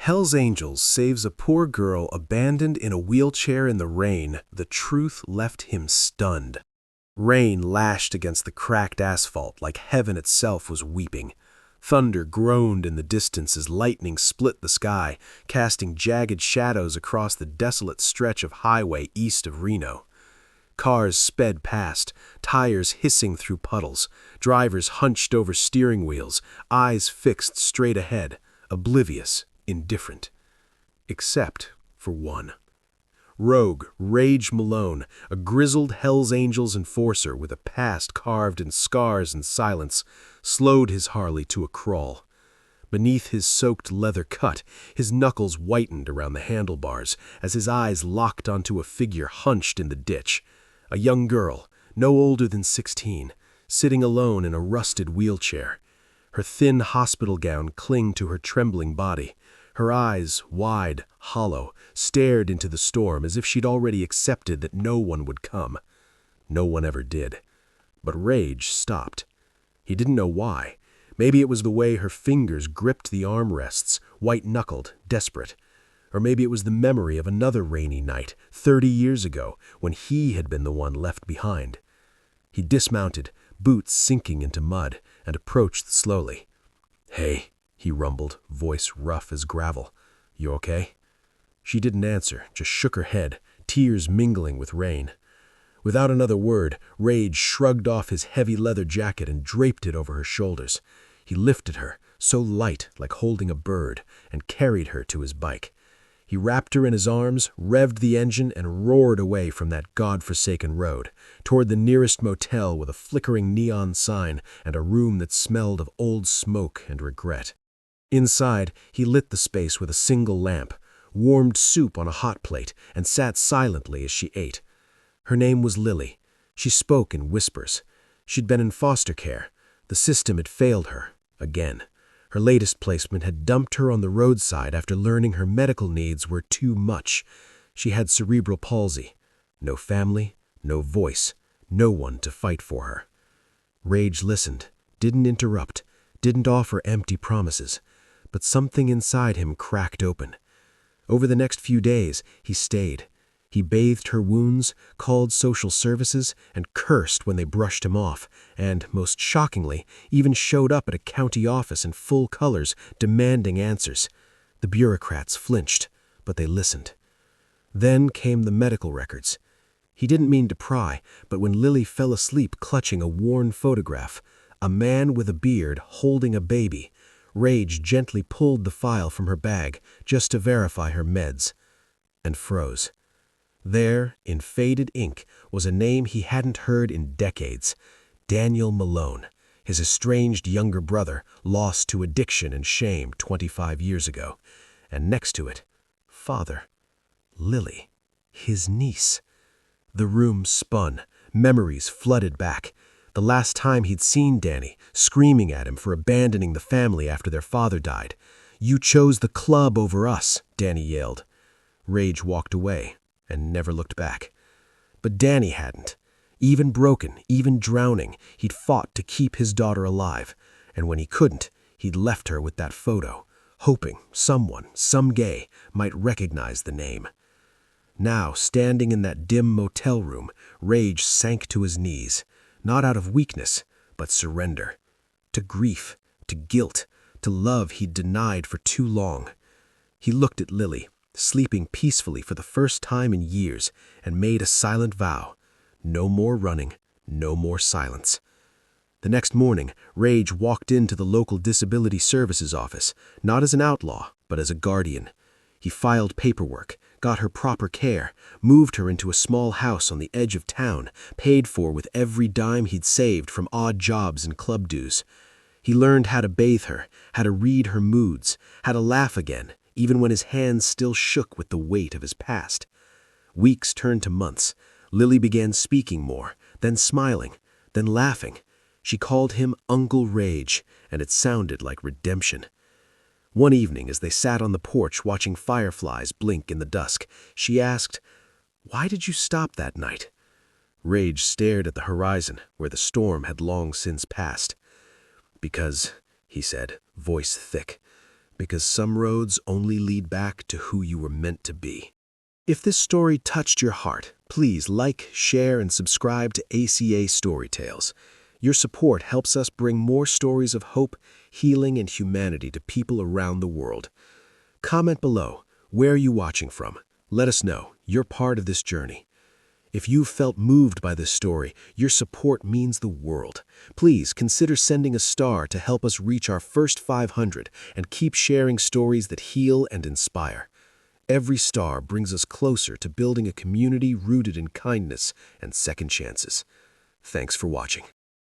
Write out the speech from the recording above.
Hell's Angels saves a poor girl abandoned in a wheelchair in the rain. The truth left him stunned. Rain lashed against the cracked asphalt like heaven itself was weeping. Thunder groaned in the distance as lightning split the sky, casting jagged shadows across the desolate stretch of highway east of Reno. Cars sped past, tires hissing through puddles, drivers hunched over steering wheels, eyes fixed straight ahead, oblivious, indifferent. Except for one. Rogue Rage Malone, a grizzled Hell's Angels enforcer with a past carved in scars and silence, slowed his Harley to a crawl. Beneath his soaked leather cut, his knuckles whitened around the handlebars as his eyes locked onto a figure hunched in the ditch. A young girl, no older than 16, sitting alone in a rusted wheelchair. Her thin hospital gown clinged to her trembling body. Her eyes, wide, hollow, stared into the storm as if she'd already accepted that no one would come. No one ever did. But Rage stopped. He didn't know why. Maybe it was the way her fingers gripped the armrests, white-knuckled, desperate. Or maybe it was the memory of another rainy night, 30 years ago, when he had been the one left behind. He dismounted, boots sinking into mud, and approached slowly. "Hey," he rumbled, voice rough as gravel. "You okay?" She didn't answer, just shook her head, tears mingling with rain. Without another word, Rage shrugged off his heavy leather jacket and draped it over her shoulders. He lifted her, so light, like holding a bird, and carried her to his bike. He wrapped her in his arms, revved the engine, and roared away from that god-forsaken road, toward the nearest motel with a flickering neon sign and a room that smelled of old smoke and regret. Inside, he lit the space with a single lamp, warmed soup on a hot plate, and sat silently as she ate. Her name was Lily. She spoke in whispers. She'd been in foster care. The system had failed her, again. Her latest placement had dumped her on the roadside after learning her medical needs were too much. She had cerebral palsy. No family, no voice, no one to fight for her. Rage listened, didn't interrupt, didn't offer empty promises, but something inside him cracked open. Over the next few days, he stayed. He bathed her wounds, called social services, and cursed when they brushed him off, and, most shockingly, even showed up at a county office in full colors, demanding answers. The bureaucrats flinched, but they listened. Then came the medical records. He didn't mean to pry, but when Lily fell asleep clutching a worn photograph, a man with a beard holding a baby, Rage gently pulled the file from her bag just to verify her meds, and froze. There, in faded ink, was a name he hadn't heard in decades. Daniel Malone, his estranged younger brother, lost to addiction and shame 25 years ago. And next to it, father. Lily, his niece. The room spun, memories flooded back. The last time he'd seen Danny, screaming at him for abandoning the family after their father died. "You chose the club over us," Danny yelled. Rage walked away and never looked back. But Danny hadn't. Even broken, even drowning, he'd fought to keep his daughter alive. And when he couldn't, he'd left her with that photo, hoping someone, some gay, might recognize the name. Now, standing in that dim motel room, Rage sank to his knees, not out of weakness, but surrender. To grief, to guilt, to love he'd denied for too long. He looked at Lily, sleeping peacefully for the first time in years, and made a silent vow. No more running, no more silence. The next morning, Rage walked into the local disability services office, not as an outlaw, but as a guardian. He filed paperwork, got her proper care, moved her into a small house on the edge of town, paid for with every dime he'd saved from odd jobs and club dues. He learned how to bathe her, how to read her moods, how to laugh again, even when his hands still shook with the weight of his past. Weeks turned to months. Lily began speaking more, then smiling, then laughing. She called him Uncle Rage, and it sounded like redemption. One evening, as they sat on the porch watching fireflies blink in the dusk, she asked, "Why did you stop that night?" Rage stared at the horizon, where the storm had long since passed. "Because," he said, voice thick, because some roads only lead back to who you were meant to be. If this story touched your heart, please like, share, and subscribe to ACA Storytales. Your support helps us bring more stories of hope, healing, and humanity to people around the world. Comment below. Where are you watching from? Let us know. You're part of this journey. If you've felt moved by this story, your support means the world. Please consider sending a star to help us reach our first 500 and keep sharing stories that heal and inspire. Every star brings us closer to building a community rooted in kindness and second chances. Thanks for watching.